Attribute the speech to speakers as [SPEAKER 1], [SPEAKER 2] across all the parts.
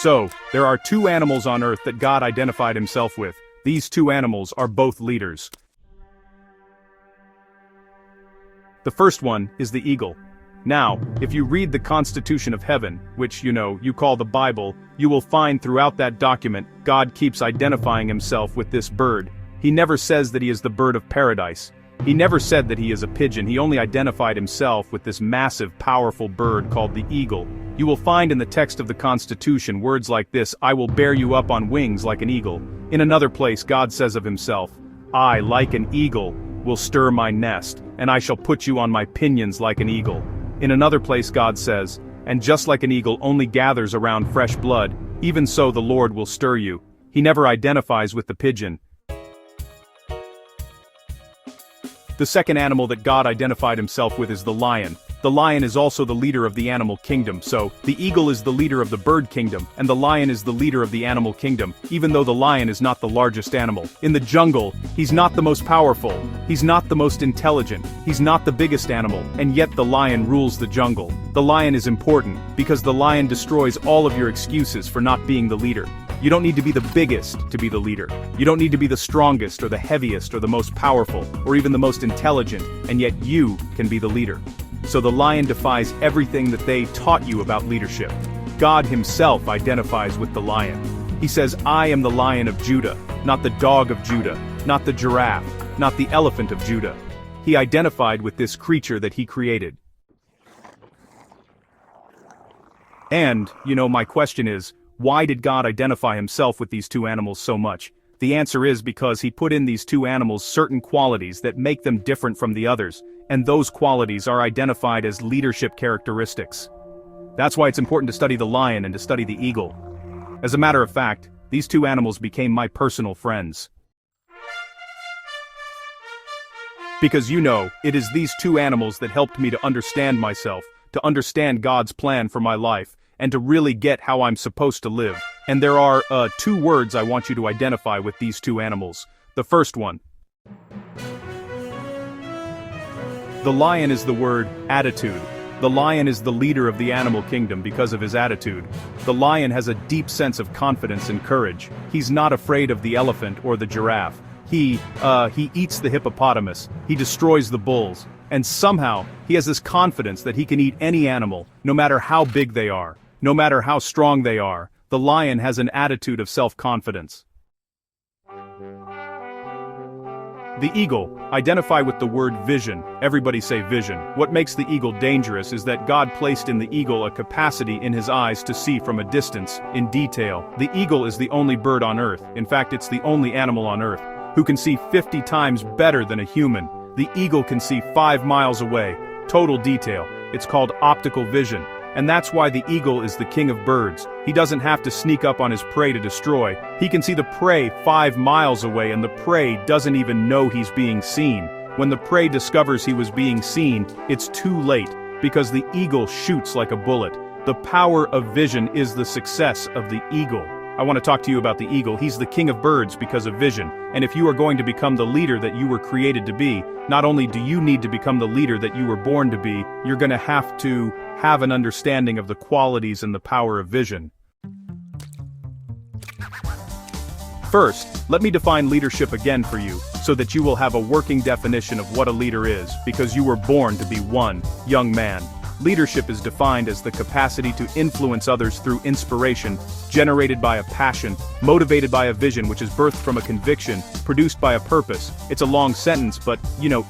[SPEAKER 1] So, there are two animals on Earth that God identified himself with. These two animals are both leaders. The first one is the eagle. Now, if you read the Constitution of Heaven, which, you call the Bible, you will find throughout that document, God keeps identifying himself with this bird. He never says that he is the bird of paradise. He never said that he is a pigeon. He only identified himself with this massive, powerful bird called the eagle. You will find in the text of the Constitution words like this: I will bear you up on wings like an eagle. In another place, God says of himself, I, like an eagle, will stir my nest, and I shall put you on my pinions like an eagle. In another place God says, and just like an eagle only gathers around fresh blood, even so the Lord will stir you. He never identifies with the pigeon. The second animal that God identified himself with is the lion. The lion is also the leader of the animal kingdom, so the eagle is the leader of the bird kingdom, and the lion is the leader of the animal kingdom, even though the lion is not the largest animal. In the jungle, he's not the most powerful, he's not the most intelligent, he's not the biggest animal, and yet the lion rules the jungle. The lion is important, because the lion destroys all of your excuses for not being the leader. You don't need to be the biggest to be the leader. You don't need to be the strongest or the heaviest or the most powerful, or even the most intelligent, and yet you can be the leader. So the lion defies everything that they taught you about leadership. God himself identifies with the lion. He says, I am the Lion of Judah, not the dog of Judah, not the giraffe, not the elephant of Judah. He identified with this creature that he created. And, my question is, why did God identify himself with these two animals so much? The answer is because he put in these two animals certain qualities that make them different from the others, and those qualities are identified as leadership characteristics. That's why it's important to study the lion and to study the eagle. As a matter of fact, these two animals became my personal friends. Because it is these two animals that helped me to understand myself, to understand God's plan for my life, and to really get how I'm supposed to live. And there are, two words I want you to identify with these two animals. The first one. The lion is the word attitude. The lion is the leader of the animal kingdom because of his attitude. The lion has a deep sense of confidence and courage. He's not afraid of the elephant or the giraffe. He eats the hippopotamus. He destroys the bulls. And somehow, he has this confidence that he can eat any animal, no matter how big they are, no matter how strong they are. The lion has an attitude of self-confidence. The eagle, identify with the word vision. Everybody say vision. What makes the eagle dangerous is that God placed in the eagle a capacity in his eyes to see from a distance, in detail. The eagle is the only bird on Earth, in fact it's the only animal on Earth, who can see 50 times better than a human. The eagle can see 5 miles away, total detail. It's called optical vision. And that's why the eagle is the king of birds. He doesn't have to sneak up on his prey to destroy. He can see the prey 5 miles away and the prey doesn't even know he's being seen. When the prey discovers he was being seen, it's too late, because the eagle shoots like a bullet. The power of vision is the success of the eagle. I want to talk to you about the eagle. He's the king of birds because of vision. And if you are going to become the leader that you were created to be, not only do you need to become the leader that you were born to be, you're going to have an understanding of the qualities and the power of vision. First, let me define leadership again for you, so that you will have a working definition of what a leader is, because you were born to be one, young man. Leadership is defined as the capacity to influence others through inspiration, generated by a passion, motivated by a vision which is birthed from a conviction, produced by a purpose. It's a long sentence, but,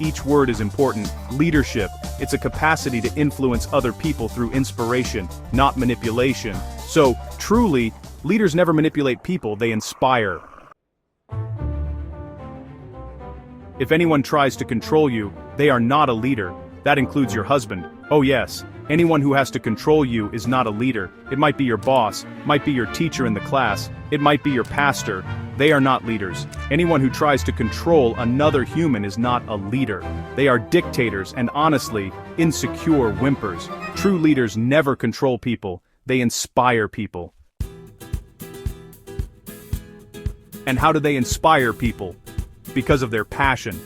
[SPEAKER 1] each word is important. Leadership, it's a capacity to influence other people through inspiration, not manipulation. So, truly, leaders never manipulate people, they inspire. If anyone tries to control you, they are not a leader. That includes your husband. Oh yes, anyone who has to control you is not a leader. It might be your boss, might be your teacher in the class, it might be your pastor. They are not leaders. Anyone who tries to control another human is not a leader. They are dictators and honestly, insecure whimpers. True leaders never control people, they inspire people. And how do they inspire people? Because of their passion.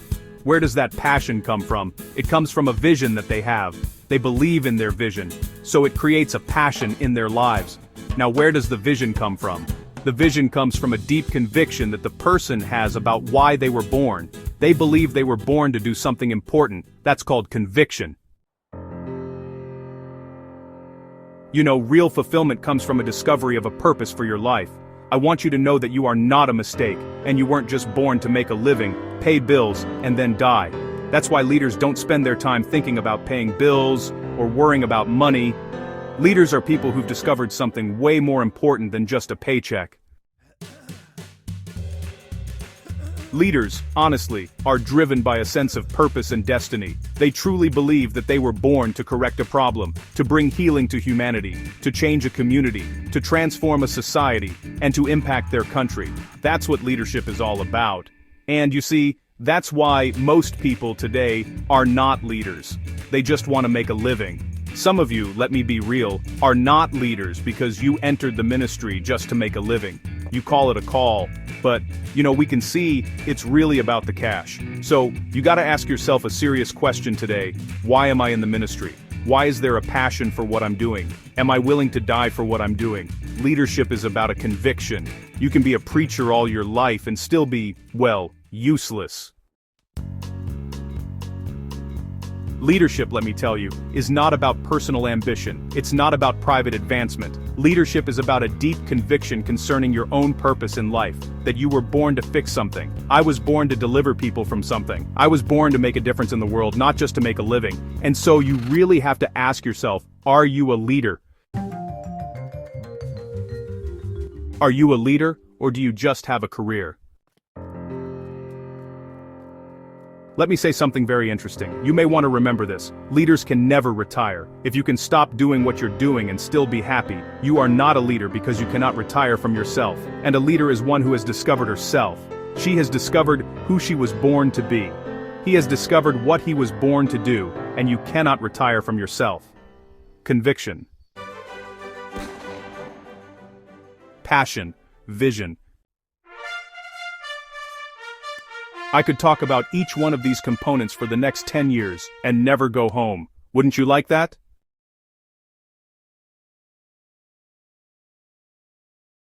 [SPEAKER 1] Where does that passion come from? It comes from a vision that they have. They believe in their vision, so it creates a passion in their lives. Now where does the vision come from? The vision comes from a deep conviction that the person has about why they were born. They believe they were born to do something important. That's called conviction. You know, real fulfillment comes from a discovery of a purpose for your life. I want you to know that you are not a mistake, and you weren't just born to make a living, pay bills, and then die. That's why leaders don't spend their time thinking about paying bills or worrying about money. Leaders are people who've discovered something way more important than just a paycheck. Leaders, honestly, are driven by a sense of purpose and destiny. They truly believe that they were born to correct a problem, to bring healing to humanity, to change a community, to transform a society, and to impact their country. That's what leadership is all about. And you see, that's why most people today are not leaders. They just want to make a living. Some of you, let me be real, are not leaders because you entered the ministry just to make a living. You call it a call, but, we can see it's really about the cash. So, you gotta ask yourself a serious question today. Why am I in the ministry? Why is there a passion for what I'm doing? Am I willing to die for what I'm doing? Leadership is about a conviction. You can be a preacher all your life and still be, useless. Leadership, let me tell you, is not about personal ambition. It's not about private advancement. Leadership is about a deep conviction concerning your own purpose in life, that you were born to fix something. I was born to deliver people from something. I was born to make a difference in the world, not just to make a living. And so you really have to ask yourself, are you a leader? Are you a leader, or do you just have a career? Let me say something very interesting. You may want to remember this. Leaders can never retire. If you can stop doing what you're doing and still be happy, you are not a leader because you cannot retire from yourself. And a leader is one who has discovered herself. She has discovered who she was born to be. He has discovered what he was born to do, and you cannot retire from yourself. Conviction. Passion. Vision. I could talk about each one of these components for the next 10 years and never go home. Wouldn't you like that?